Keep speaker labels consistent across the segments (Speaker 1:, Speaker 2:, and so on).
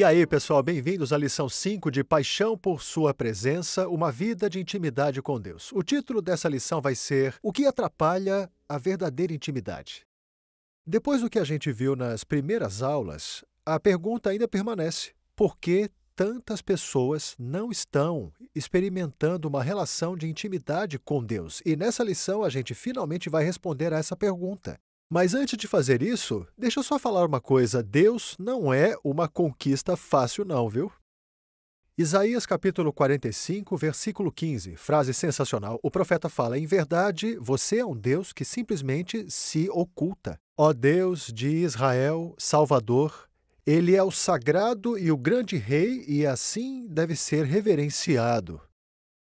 Speaker 1: E aí, pessoal, bem-vindos à lição 5 de Paixão por Sua Presença, uma vida de intimidade com Deus. O título dessa lição vai ser O que atrapalha a verdadeira intimidade? Depois do que a gente viu nas primeiras aulas, a pergunta ainda permanece: por que tantas pessoas não estão experimentando uma relação de intimidade com Deus? E nessa lição a gente finalmente vai responder a essa pergunta. Mas antes de fazer isso, deixa eu só falar uma coisa: Deus não é uma conquista fácil não, viu? Isaías capítulo 45, versículo 15, frase sensacional. O profeta fala: em verdade, você é um Deus que simplesmente se oculta. Ó Deus de Israel, Salvador, Ele é o sagrado e o grande rei e assim deve ser reverenciado.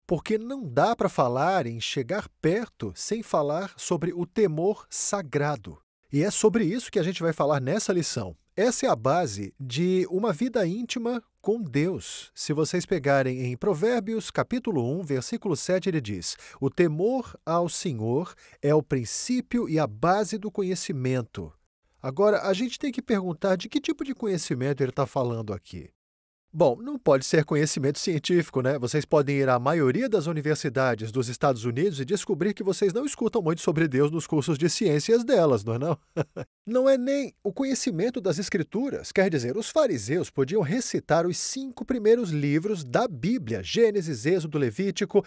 Speaker 1: Porque não dá para falar em chegar perto sem falar sobre o temor sagrado. E é sobre isso que a gente vai falar nessa lição. Essa é a base de uma vida íntima com Deus. Se vocês pegarem em Provérbios, capítulo 1, versículo 7, ele diz: o temor ao Senhor é o princípio e a base do conhecimento. Agora, a gente tem que perguntar de que tipo de conhecimento ele está falando aqui. Bom, não pode ser conhecimento científico, né? Vocês podem ir à maioria das universidades dos Estados Unidos e descobrir que vocês não escutam muito sobre Deus nos cursos de ciências delas, não é não? Não é nem o conhecimento das Escrituras. Quer dizer, os fariseus podiam recitar os 5 primeiros livros da Bíblia, Gênesis, Êxodo, Levítico,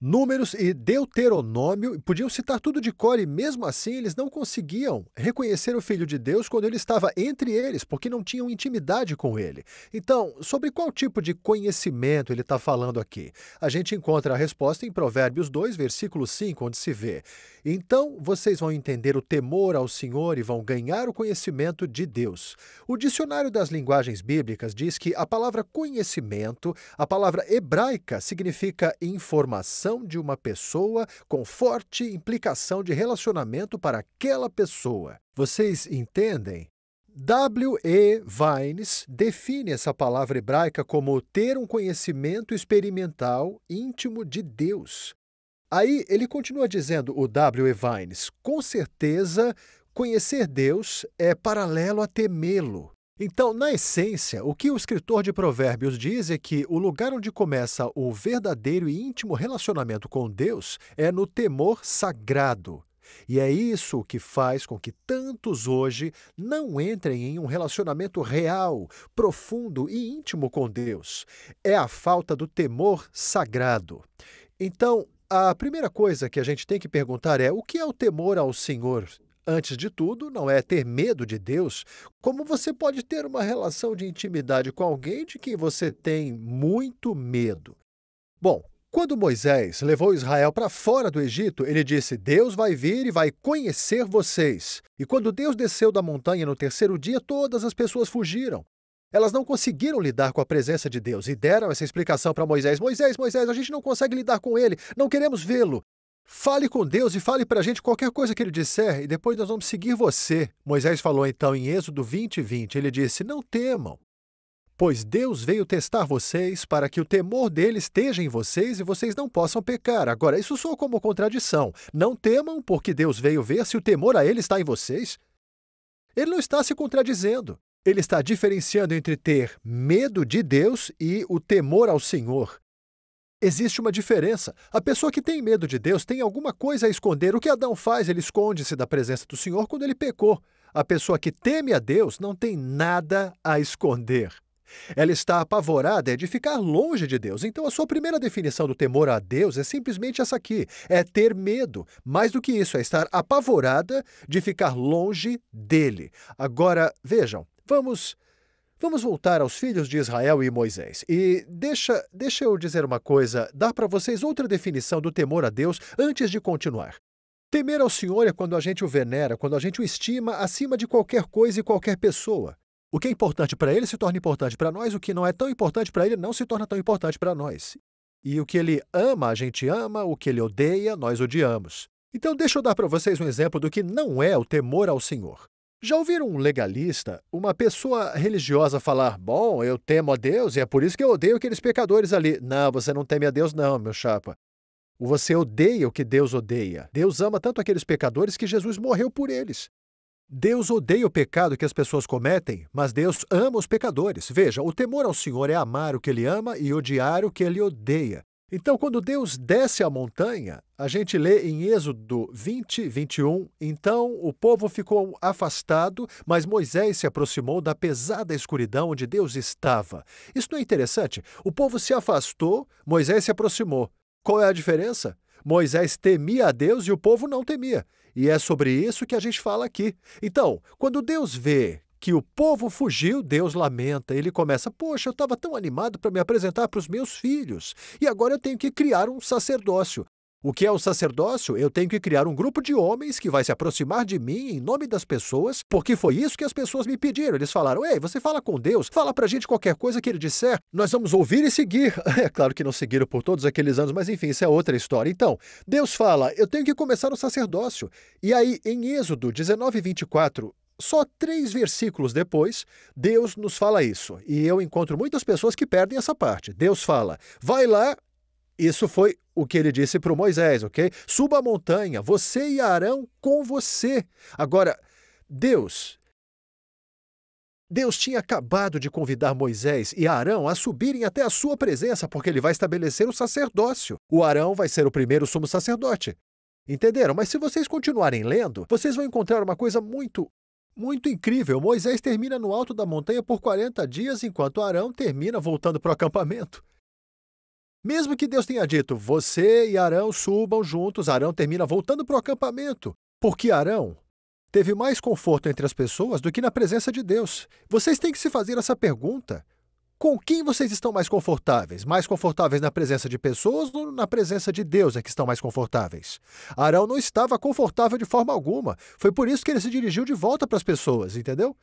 Speaker 1: Números e Deuteronômio, podiam citar tudo de cor e mesmo assim eles não conseguiam reconhecer o Filho de Deus quando ele estava entre eles, porque não tinham intimidade com ele. Então, sobre qual tipo de conhecimento ele está falando aqui? A gente encontra a resposta em Provérbios 2, versículo 5, onde se vê: então vocês vão entender o temor ao Senhor e vão ganhar o conhecimento de Deus. O dicionário das linguagens bíblicas diz que a palavra conhecimento, a palavra hebraica, significa informação de uma pessoa com forte implicação de relacionamento para aquela pessoa. Vocês entendem? W. E. Vines define essa palavra hebraica como ter um conhecimento experimental íntimo de Deus. Aí ele continua dizendo, o W. E. Vines: com certeza, conhecer Deus é paralelo a temê-lo. Então, na essência, o que o escritor de Provérbios diz é que o lugar onde começa o verdadeiro e íntimo relacionamento com Deus é no temor sagrado. E é isso que faz com que tantos hoje não entrem em um relacionamento real, profundo e íntimo com Deus. É a falta do temor sagrado. Então, a primeira coisa que a gente tem que perguntar é: o que é o temor ao Senhor? Antes de tudo, não é ter medo de Deus. Como você pode ter uma relação de intimidade com alguém de quem você tem muito medo? Bom, quando Moisés levou Israel para fora do Egito, ele disse: Deus vai vir e vai conhecer vocês. E quando Deus desceu da montanha no terceiro dia, todas as pessoas fugiram. Elas não conseguiram lidar com a presença de Deus e deram essa explicação para Moisés: Moisés, a gente não consegue lidar com ele, não queremos vê-lo. Fale com Deus e fale para a gente qualquer coisa que ele disser e depois nós vamos seguir você. Moisés falou então em Êxodo 20, 20, ele disse: não temam, pois Deus veio testar vocês para que o temor dele esteja em vocês e vocês não possam pecar. Agora, isso soa como contradição. Não temam porque Deus veio ver se o temor a ele está em vocês? Ele não está se contradizendo. Ele está diferenciando entre ter medo de Deus e o temor ao Senhor. Existe uma diferença. A pessoa que tem medo de Deus tem alguma coisa a esconder. O que Adão faz? Ele esconde-se da presença do Senhor quando ele pecou. A pessoa que teme a Deus não tem nada a esconder. Ela está apavorada de ficar longe de Deus. Então, a sua primeira definição do temor a Deus é simplesmente essa aqui: é ter medo. Mais do que isso, é estar apavorada de ficar longe dele. Agora, vejam, Vamos voltar aos filhos de Israel e Moisés. E deixa eu dizer uma coisa, dar para vocês outra definição do temor a Deus antes de continuar. Temer ao Senhor é quando a gente o venera, quando a gente o estima acima de qualquer coisa e qualquer pessoa. O que é importante para ele se torna importante para nós, o que não é tão importante para ele não se torna tão importante para nós. E o que ele ama, a gente ama, o que ele odeia, nós odiamos. Então deixa eu dar para vocês um exemplo do que não é o temor ao Senhor. Já ouviram um legalista, uma pessoa religiosa falar: bom, eu temo a Deus e é por isso que eu odeio aqueles pecadores ali? Não, você não teme a Deus não, meu chapa. Você odeia o que Deus odeia. Deus ama tanto aqueles pecadores que Jesus morreu por eles. Deus odeia o pecado que as pessoas cometem, mas Deus ama os pecadores. Veja, o temor ao Senhor é amar o que Ele ama e odiar o que Ele odeia. Então, quando Deus desce a montanha, a gente lê em Êxodo 20, 21, então o povo ficou afastado, mas Moisés se aproximou da pesada escuridão onde Deus estava. Isso não é interessante? O povo se afastou, Moisés se aproximou. Qual é a diferença? Moisés temia a Deus e o povo não temia. E é sobre isso que a gente fala aqui. Então, quando Deus vê que o povo fugiu, Deus lamenta. Ele começa, poxa, eu estava tão animado para me apresentar para os meus filhos. E agora eu tenho que criar um sacerdócio. O que é o sacerdócio? Eu tenho que criar um grupo de homens que vai se aproximar de mim em nome das pessoas, porque foi isso que as pessoas me pediram. Eles falaram, ei, você fala com Deus, fala pra gente qualquer coisa que Ele disser, nós vamos ouvir e seguir. É claro que não seguiram por todos aqueles anos, mas enfim, isso é outra história. Então, Deus fala, eu tenho que começar o sacerdócio. E aí, em Êxodo 19, 24, só 3 versículos depois, Deus nos fala isso. E eu encontro muitas pessoas que perdem essa parte. Deus fala, vai lá. Isso foi o que ele disse para o Moisés, ok? Suba a montanha, você e Arão com você. Agora, Deus tinha acabado de convidar Moisés e Arão a subirem até a sua presença, porque ele vai estabelecer o sacerdócio. O Arão vai ser o primeiro sumo sacerdote. Entenderam? Mas se vocês continuarem lendo, vocês vão encontrar uma coisa muito incrível. Moisés termina no alto da montanha por 40 dias, enquanto Arão termina voltando para o acampamento. Mesmo que Deus tenha dito, você e Arão subam juntos, Arão termina voltando para o acampamento, porque Arão teve mais conforto entre as pessoas do que na presença de Deus. Vocês têm que se fazer essa pergunta. Com quem vocês estão mais confortáveis? Mais confortáveis na presença de pessoas ou na presença de Deus é que estão mais confortáveis? Arão não estava confortável de forma alguma. Foi por isso que ele se dirigiu de volta para as pessoas, entendeu?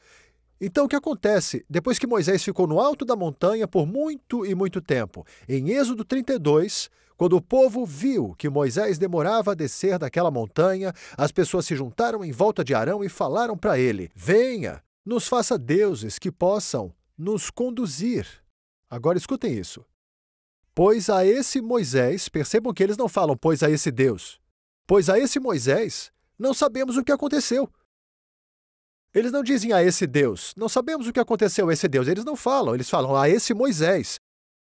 Speaker 1: Então, o que acontece? Depois que Moisés ficou no alto da montanha por muito e muito tempo, em Êxodo 32, quando o povo viu que Moisés demorava a descer daquela montanha, as pessoas se juntaram em volta de Arão e falaram para ele, venha, nos faça deuses que possam nos conduzir. Agora escutem isso. Pois a esse Moisés, percebam que eles não falam, pois a esse Deus. Pois a esse Moisés, não sabemos o que aconteceu. Eles não dizem a esse Deus, não sabemos o que aconteceu a esse Deus. Eles não falam, eles falam a esse Moisés.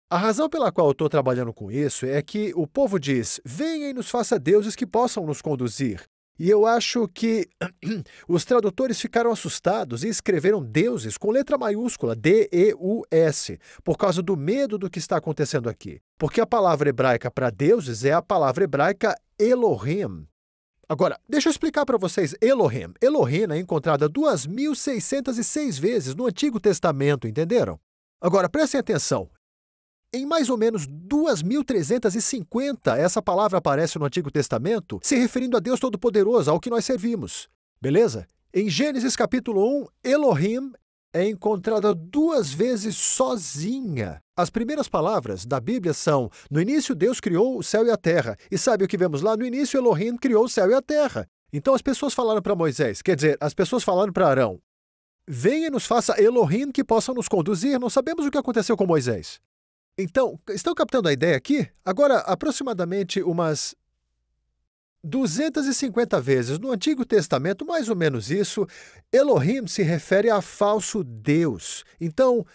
Speaker 1: A razão pela qual eu estou trabalhando com isso é que o povo diz, venha e nos faça deuses que possam nos conduzir. E eu acho que os tradutores ficaram assustados e escreveram deuses com letra maiúscula, D-E-U-S, por causa do medo do que está acontecendo aqui. Porque a palavra hebraica para deuses é a palavra hebraica Elohim. Agora, deixa eu explicar para vocês Elohim. Elohim é encontrada 2.606 vezes no Antigo Testamento, entenderam? Agora, prestem atenção. Em mais ou menos 2.350, essa palavra aparece no Antigo Testamento, se referindo a Deus Todo-Poderoso, ao que nós servimos. Beleza? Em Gênesis capítulo 1, Elohim é encontrada 2 vezes sozinha. As primeiras palavras da Bíblia são, no início Deus criou o céu e a terra. E sabe o que vemos lá? No início Elohim criou o céu e a terra. Então as pessoas falaram para Moisés, quer dizer, as pessoas falaram para Arão, venha e nos faça Elohim que possam nos conduzir. Não sabemos o que aconteceu com Moisés. Então, estão captando a ideia aqui? Agora, aproximadamente umas 250 vezes no Antigo Testamento, mais ou menos isso, Elohim se refere a falso Deus. Então,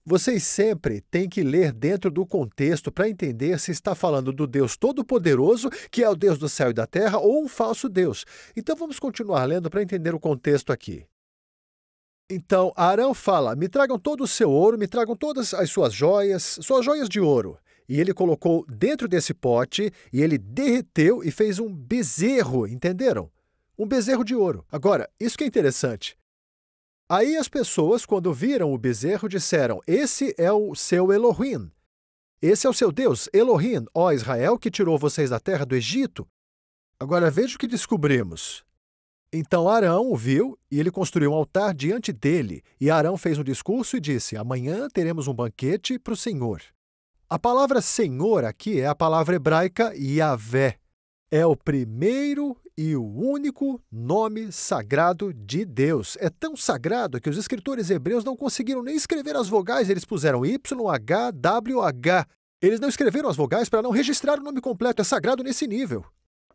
Speaker 1: vocês sempre têm que ler dentro do contexto para entender se está falando do Deus Todo-Poderoso, que é o Deus do céu e da terra, ou um falso Deus. Então, vamos continuar lendo para entender o contexto aqui. Então, Arão fala, me tragam todo o seu ouro, me tragam todas as suas joias de ouro. E ele colocou dentro desse pote, e ele derreteu e fez um bezerro, entenderam? Um bezerro de ouro. Agora, isso que é interessante. Aí as pessoas, quando viram o bezerro, disseram, esse é o seu Elohim. Esse é o seu Deus, Elohim, ó Israel, que tirou vocês da terra do Egito. Agora, veja o que descobrimos. Então Arão o viu e ele construiu um altar diante dele. E Arão fez um discurso e disse, amanhã teremos um banquete para o Senhor. A palavra Senhor aqui é a palavra hebraica Yahvé. É o primeiro e o único nome sagrado de Deus. É tão sagrado que os escritores hebreus não conseguiram nem escrever as vogais, eles puseram YHWH. Eles não escreveram as vogais para não registrar o nome completo, é sagrado nesse nível.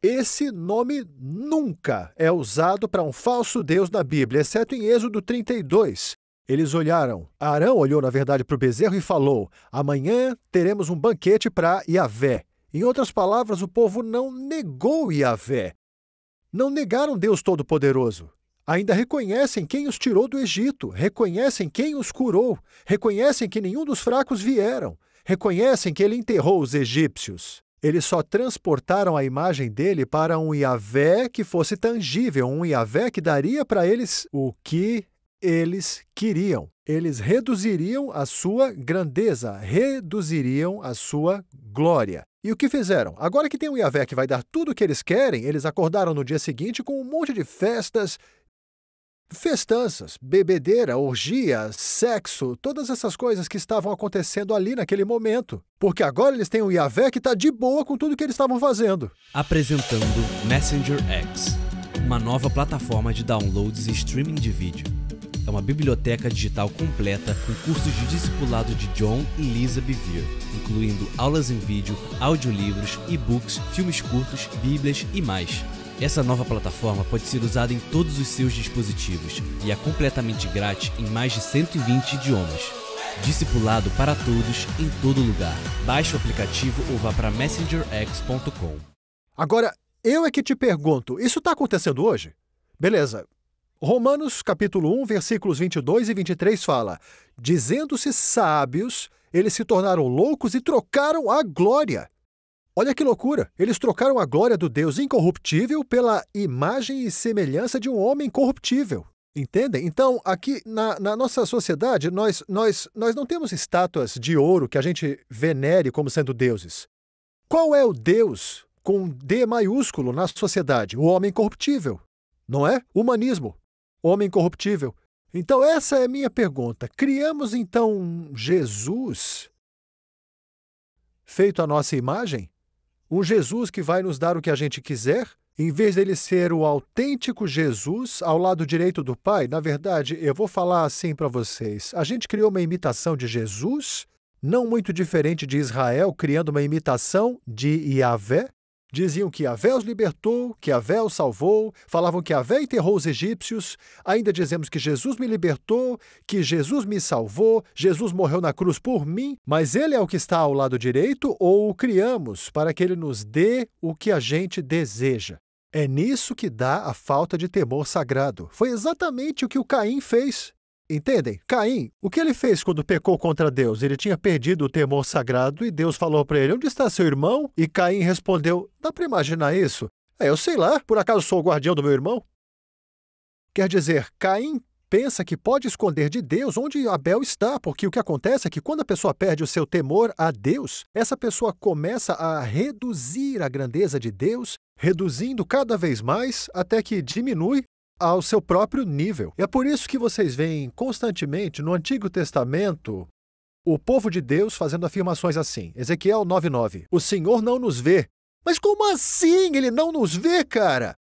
Speaker 1: Esse nome nunca é usado para um falso deus na Bíblia, exceto em Êxodo 32. Eles olharam. Arão olhou, na verdade, para o bezerro e falou: amanhã teremos um banquete para Yahvé. Em outras palavras, o povo não negou Yahvé. Não negaram Deus Todo-Poderoso. Ainda reconhecem quem os tirou do Egito, reconhecem quem os curou, reconhecem que nenhum dos fracos vieram, reconhecem que ele enterrou os egípcios. Eles só transportaram a imagem dele para um Yahvé que fosse tangível, um Yahvé que daria para eles o que eles queriam. Eles reduziriam a sua grandeza, reduziriam a sua glória. E o que fizeram? Agora que tem um Yahvé que vai dar tudo o que eles querem, eles acordaram no dia seguinte com um monte de festas, festanças, bebedeira, orgia, sexo, todas essas coisas que estavam acontecendo ali naquele momento. Porque agora eles têm um Yahvé que está de boa com tudo que eles estavam fazendo.
Speaker 2: Apresentando Messenger X, uma nova plataforma de downloads e streaming de vídeo. É uma biblioteca digital completa com cursos de discipulado de John e Lisa Bevere, incluindo aulas em vídeo, audiolivros, e-books, filmes curtos, bíblias e mais. Essa nova plataforma pode ser usada em todos os seus dispositivos e é completamente grátis em mais de 120 idiomas. Discipulado para todos, em todo lugar. Baixe o aplicativo ou vá para messengerx.com.
Speaker 1: Agora, eu é que te pergunto, isso está acontecendo hoje? Beleza. Romanos capítulo 1, versículos 22 e 23 fala: dizendo-se sábios, eles se tornaram loucos e trocaram a glória. Olha que loucura! Eles trocaram a glória do Deus incorruptível pela imagem e semelhança de um homem corruptível. Entendem? Então, aqui na nossa sociedade, nós não temos estátuas de ouro que a gente venere como sendo deuses. Qual é o Deus com D maiúsculo na sociedade? O homem corruptível. Não é? Humanismo. Homem corruptível. Então, essa é a minha pergunta. Criamos, então, Jesus feito à nossa imagem? Um Jesus que vai nos dar o que a gente quiser? Em vez dele ser o autêntico Jesus ao lado direito do Pai? Na verdade, eu vou falar assim para vocês. A gente criou uma imitação de Jesus, não muito diferente de Israel, criando uma imitação de Yahvé. Diziam que Yahvé os libertou, que Yahvé os salvou, falavam que Yahvé enterrou os egípcios, ainda dizemos que Jesus me libertou, que Jesus me salvou, Jesus morreu na cruz por mim, mas ele é o que está ao lado direito ou o criamos para que ele nos dê o que a gente deseja? É nisso que dá a falta de temor sagrado. Foi exatamente o que o Caim fez. Entendem? Caim, o que ele fez quando pecou contra Deus? Ele tinha perdido o temor sagrado e Deus falou para ele: onde está seu irmão? E Caim respondeu: dá para imaginar isso? Eu sei lá, por acaso sou o guardião do meu irmão? Quer dizer, Caim pensa que pode esconder de Deus onde Abel está, porque o que acontece é que quando a pessoa perde o seu temor a Deus, essa pessoa começa a reduzir a grandeza de Deus, reduzindo cada vez mais até que diminui ao seu próprio nível. E é por isso que vocês veem constantemente no Antigo Testamento o povo de Deus fazendo afirmações assim. Ezequiel 9:9. O Senhor não nos vê. Mas como assim? Ele não nos vê, cara?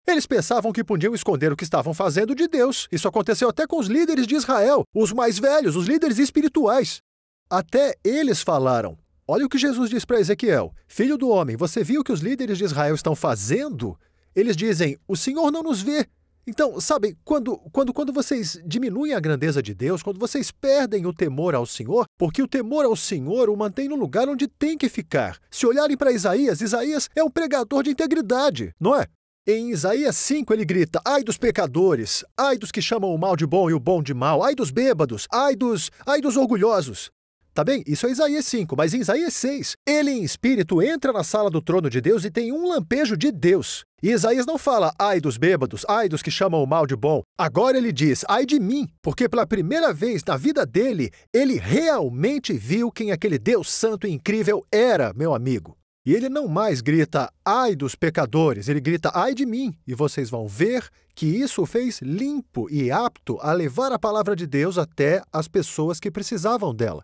Speaker 1: Eles pensavam que podiam esconder o que estavam fazendo de Deus. Isso aconteceu até com os líderes de Israel, os mais velhos, os líderes espirituais. Até eles falaram: olha o que Jesus diz para Ezequiel: filho do homem, você viu o que os líderes de Israel estão fazendo? Eles dizem: o Senhor não nos vê. Então, sabe, quando vocês diminuem a grandeza de Deus, quando vocês perdem o temor ao Senhor, porque o temor ao Senhor o mantém no lugar onde tem que ficar. Se olharem para Isaías, Isaías é um pregador de integridade, não é? Em Isaías 5 ele grita: ai dos pecadores, ai dos que chamam o mal de bom e o bom de mal, ai dos bêbados, ai dos orgulhosos. Tá bem? Isso é Isaías 5, mas em Isaías 6, ele em espírito entra na sala do trono de Deus e tem um lampejo de Deus. E Isaías não fala: ai dos bêbados, ai dos que chamam o mal de bom. Agora ele diz: ai de mim, porque pela primeira vez na vida dele, ele realmente viu quem aquele Deus santo e incrível era, meu amigo. E ele não mais grita: ai dos pecadores, ele grita: ai de mim. E vocês vão ver que isso o fez limpo e apto a levar a palavra de Deus até as pessoas que precisavam dela.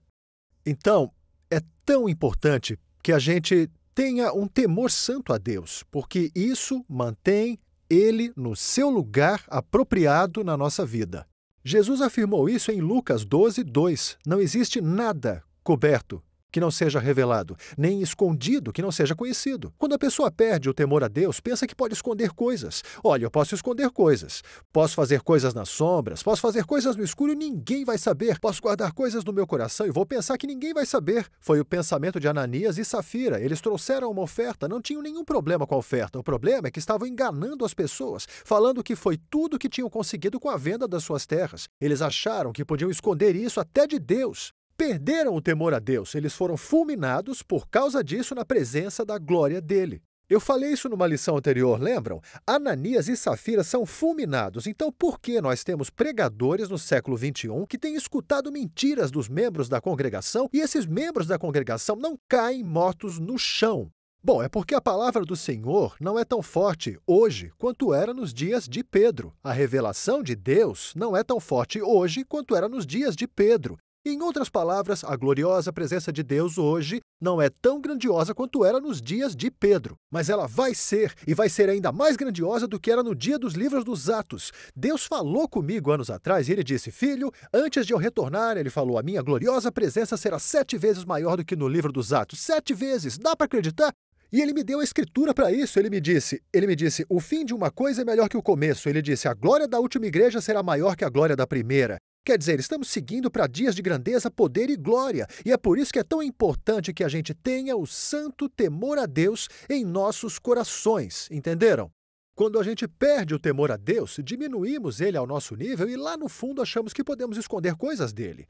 Speaker 1: Então, é tão importante que a gente tenha um temor santo a Deus, porque isso mantém ele no seu lugar apropriado na nossa vida. Jesus afirmou isso em Lucas 12:2. Não existe nada coberto que não seja revelado, nem escondido, que não seja conhecido. Quando a pessoa perde o temor a Deus, pensa que pode esconder coisas. Olha, eu posso esconder coisas. Posso fazer coisas nas sombras, posso fazer coisas no escuro e ninguém vai saber. Posso guardar coisas no meu coração e vou pensar que ninguém vai saber. Foi o pensamento de Ananias e Safira. Eles trouxeram uma oferta, não tinham nenhum problema com a oferta. O problema é que estavam enganando as pessoas, falando que foi tudo que tinham conseguido com a venda das suas terras. Eles acharam que podiam esconder isso até de Deus. Perderam o temor a Deus, eles foram fulminados por causa disso na presença da glória dele. Eu falei isso numa lição anterior, lembram? Ananias e Safira são fulminados, então por que nós temos pregadores no século XXI que têm escutado mentiras dos membros da congregação e esses membros da congregação não caem mortos no chão? Bom, é porque a palavra do Senhor não é tão forte hoje quanto era nos dias de Pedro. A revelação de Deus não é tão forte hoje quanto era nos dias de Pedro. Em outras palavras, a gloriosa presença de Deus hoje não é tão grandiosa quanto era nos dias de Pedro. Mas ela vai ser, e vai ser ainda mais grandiosa do que era no dia dos livros dos Atos. Deus falou comigo anos atrás e ele disse, filho, antes de eu retornar, ele falou, a minha gloriosa presença será 7 vezes maior do que no livro dos Atos. 7 vezes, dá para acreditar? E ele me deu a escritura para isso. Ele me disse, o fim de uma coisa é melhor que o começo. Ele disse, a glória da última igreja será maior que a glória da primeira. Quer dizer, estamos seguindo para dias de grandeza, poder e glória. E é por isso que é tão importante que a gente tenha o santo temor a Deus em nossos corações. Entenderam? Quando a gente perde o temor a Deus, diminuímos ele ao nosso nível e lá no fundo achamos que podemos esconder coisas dele.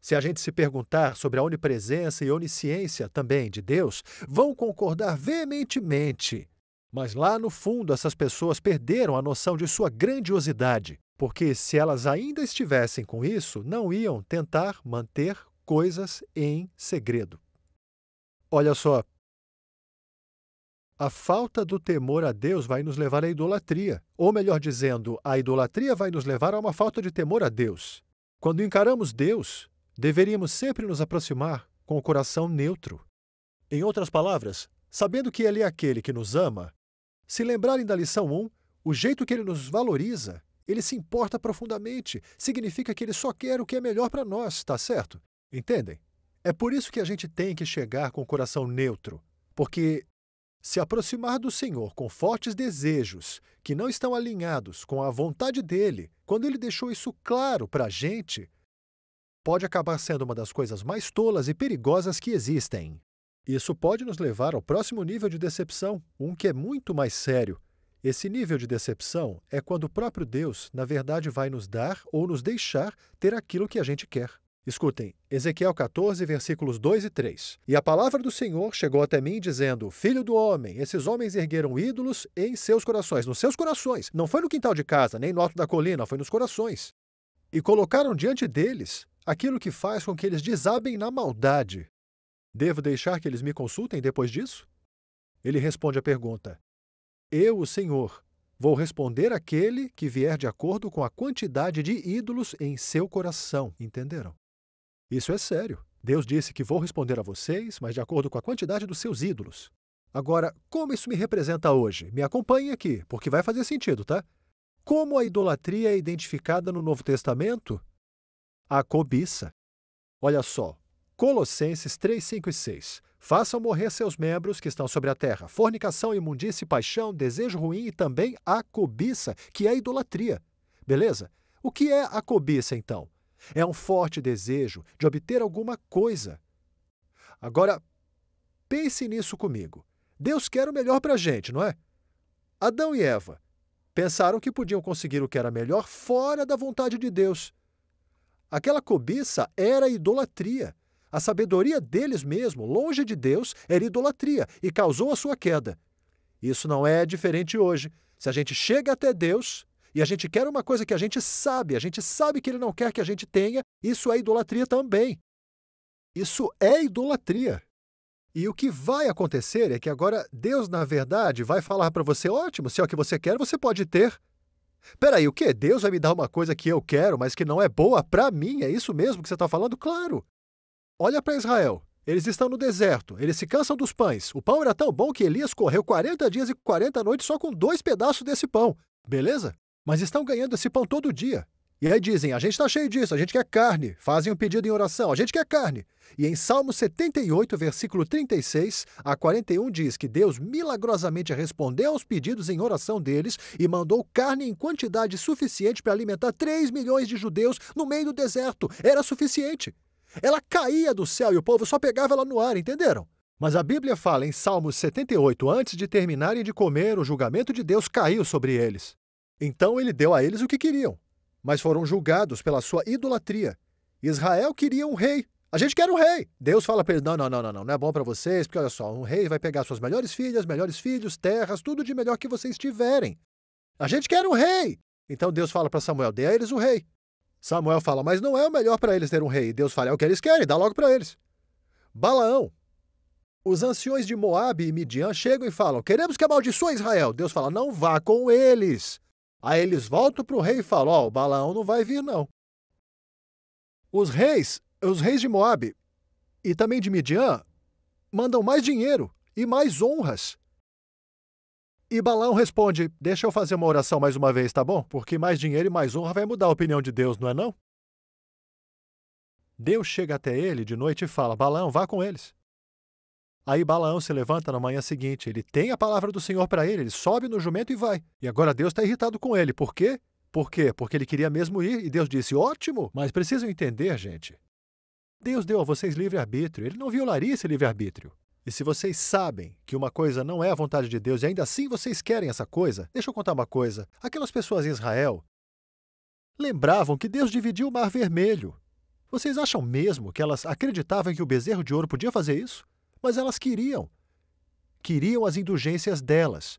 Speaker 1: Se a gente se perguntar sobre a onipresença e onisciência também de Deus, vão concordar veementemente. Mas lá no fundo essas pessoas perderam a noção de sua grandiosidade. Porque se elas ainda estivessem com isso, não iam tentar manter coisas em segredo. Olha só, a falta do temor a Deus vai nos levar à idolatria. Ou melhor dizendo, a idolatria vai nos levar a uma falta de temor a Deus. Quando encaramos Deus, deveríamos sempre nos aproximar com o coração neutro. Em outras palavras, sabendo que Ele é aquele que nos ama, se lembrarem da lição 1, o jeito que Ele nos valoriza, Ele se importa profundamente, significa que Ele só quer o que é melhor para nós, tá certo? Entendem? É por isso que a gente tem que chegar com o coração neutro, porque se aproximar do Senhor com fortes desejos que não estão alinhados com a vontade dEle, quando Ele deixou isso claro para a gente, pode acabar sendo uma das coisas mais tolas e perigosas que existem. Isso pode nos levar ao próximo nível de decepção, um que é muito mais sério. Esse nível de decepção é quando o próprio Deus, na verdade, vai nos dar ou nos deixar ter aquilo que a gente quer. Escutem, Ezequiel 14, versículos 2 e 3. E a palavra do Senhor chegou até mim dizendo, Filho do homem, esses homens ergueram ídolos em seus corações. Nos seus corações. Não foi no quintal de casa, nem no alto da colina, foi nos corações. E colocaram diante deles aquilo que faz com que eles desabem na maldade. Devo deixar que eles me consultem depois disso? Ele responde à pergunta. Eu, o Senhor, vou responder àquele que vier de acordo com a quantidade de ídolos em seu coração. Entenderam? Isso é sério. Deus disse que vou responder a vocês, mas de acordo com a quantidade dos seus ídolos. Agora, como isso me representa hoje? Me acompanhem aqui, porque vai fazer sentido, tá? Como a idolatria é identificada no Novo Testamento? A cobiça. Olha só, Colossenses 3, 5 e 6. Façam morrer seus membros que estão sobre a terra, fornicação, imundície, paixão, desejo ruim e também a cobiça, que é a idolatria. Beleza? O que é a cobiça, então? É um forte desejo de obter alguma coisa. Agora, pense nisso comigo. Deus quer o melhor para a gente, não é? Adão e Eva pensaram que podiam conseguir o que era melhor fora da vontade de Deus. Aquela cobiça era idolatria. A sabedoria deles mesmo, longe de Deus, era idolatria e causou a sua queda. Isso não é diferente hoje. Se a gente chega até Deus e a gente quer uma coisa que a gente sabe que Ele não quer que a gente tenha, isso é idolatria também. Isso é idolatria. E o que vai acontecer é que agora Deus, na verdade, vai falar para você, ótimo, se é o que você quer, você pode ter. Peraí, o quê? Deus vai me dar uma coisa que eu quero, mas que não é boa para mim? É isso mesmo que você está falando? Claro. Olha para Israel. Eles estão no deserto. Eles se cansam dos pães. O pão era tão bom que Elias correu 40 dias e 40 noites só com 2 pedaços desse pão. Beleza? Mas estão ganhando esse pão todo dia. E aí dizem, a gente está cheio disso, a gente quer carne. Fazem um pedido em oração, a gente quer carne. E em Salmo 78, versículo 36 a 41 diz que Deus milagrosamente respondeu aos pedidos em oração deles e mandou carne em quantidade suficiente para alimentar 3 milhões de judeus no meio do deserto. Era suficiente. Ela caía do céu e o povo só pegava ela no ar, entenderam? Mas a Bíblia fala em Salmo 78, antes de terminarem de comer, o julgamento de Deus caiu sobre eles. Então ele deu a eles o que queriam, mas foram julgados pela sua idolatria. Israel queria um rei. A gente quer um rei. Deus fala para ele, não é bom para vocês, porque olha só, um rei vai pegar suas melhores filhas, melhores filhos, terras, tudo de melhor que vocês tiverem. A gente quer um rei. Então Deus fala para Samuel, dê a eles o rei. Samuel fala, mas não é o melhor para eles ter um rei. Deus fala, é o que eles querem, dá logo para eles. Balaão. Os anciões de Moabe e Midian chegam e falam, queremos que amaldiçoe Israel. Deus fala, não vá com eles. Aí eles voltam para o rei e falam, o Balaão não vai vir não. Os reis de Moabe e também de Midian mandam mais dinheiro e mais honras. E Balaão responde, deixa eu fazer uma oração mais uma vez, tá bom? Porque mais dinheiro e mais honra vai mudar a opinião de Deus, não é não? Deus chega até ele de noite e fala, Balaão, vá com eles. Aí Balaão se levanta na manhã seguinte, ele tem a palavra do Senhor para ele sobe no jumento e vai. E agora Deus está irritado com ele. Por quê? Por quê? Porque ele queria mesmo ir e Deus disse, ótimo, mas precisam entender, gente. Deus deu a vocês livre-arbítrio, ele não violaria esse livre-arbítrio. E se vocês sabem que uma coisa não é a vontade de Deus e ainda assim vocês querem essa coisa, deixa eu contar uma coisa. Aquelas pessoas em Israel lembravam que Deus dividiu o Mar Vermelho. Vocês acham mesmo que elas acreditavam que o bezerro de ouro podia fazer isso? Mas elas queriam as indulgências delas.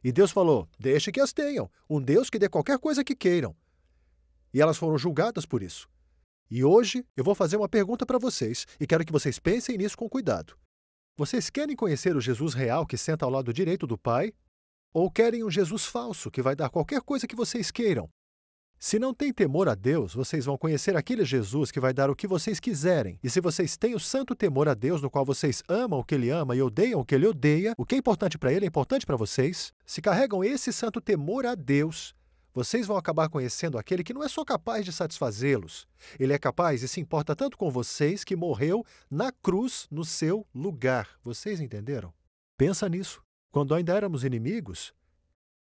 Speaker 1: E Deus falou, deixe que as tenham, um Deus que dê qualquer coisa que queiram. E elas foram julgadas por isso. E hoje eu vou fazer uma pergunta para vocês e quero que vocês pensem nisso com cuidado. Vocês querem conhecer o Jesus real que senta ao lado direito do Pai? Ou querem um Jesus falso que vai dar qualquer coisa que vocês queiram? Se não tem temor a Deus, vocês vão conhecer aquele Jesus que vai dar o que vocês quiserem. E se vocês têm o santo temor a Deus, no qual vocês amam o que Ele ama e odeiam o que Ele odeia, o que é importante para Ele é importante para vocês, se carregam esse santo temor a Deus, vocês vão acabar conhecendo aquele que não é só capaz de satisfazê-los. Ele é capaz e se importa tanto com vocês que morreu na cruz no seu lugar. Vocês entenderam? Pensa nisso. Quando ainda éramos inimigos,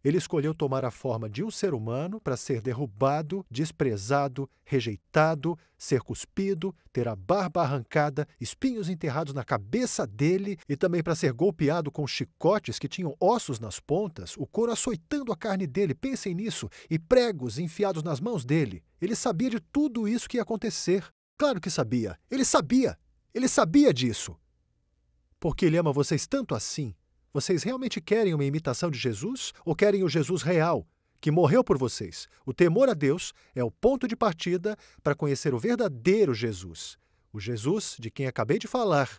Speaker 1: Ele escolheu tomar a forma de um ser humano para ser derrubado, desprezado, rejeitado, ser cuspido, ter a barba arrancada, espinhos enterrados na cabeça dele e também para ser golpeado com chicotes que tinham ossos nas pontas, o couro açoitando a carne dele, pensem nisso, e pregos enfiados nas mãos dele. Ele sabia de tudo isso que ia acontecer. Claro que sabia. Ele sabia disso. Porque Ele ama vocês tanto assim. Vocês realmente querem uma imitação de Jesus ou querem o Jesus real, que morreu por vocês? O temor a Deus é o ponto de partida para conhecer o verdadeiro Jesus. O Jesus de quem acabei de falar,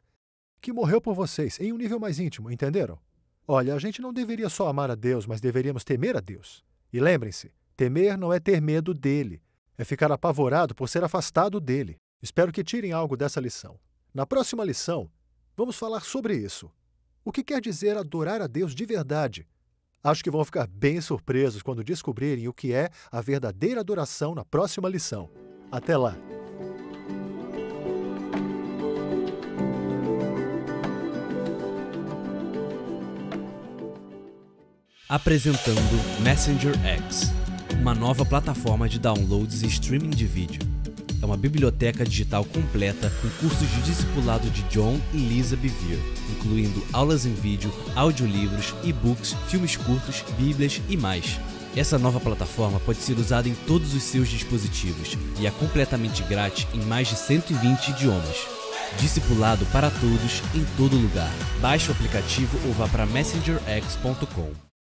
Speaker 1: que morreu por vocês em um nível mais íntimo, entenderam? Olha, a gente não deveria só amar a Deus, mas deveríamos temer a Deus. E lembrem-se, temer não é ter medo dele, é ficar apavorado por ser afastado dele. Espero que tirem algo dessa lição. Na próxima lição, vamos falar sobre isso. O que quer dizer adorar a Deus de verdade? Acho que vão ficar bem surpresos quando descobrirem o que é a verdadeira adoração na próxima lição. Até lá!
Speaker 2: Apresentando Messenger X, uma nova plataforma de downloads e streaming de vídeo. É uma biblioteca digital completa com cursos de discipulado de John e Lisa Bevere, incluindo aulas em vídeo, audiolivros, e-books, filmes curtos, bíblias e mais. Essa nova plataforma pode ser usada em todos os seus dispositivos e é completamente grátis em mais de 120 idiomas. Discipulado para todos, em todo lugar. Baixe o aplicativo ou vá para messengerx.com.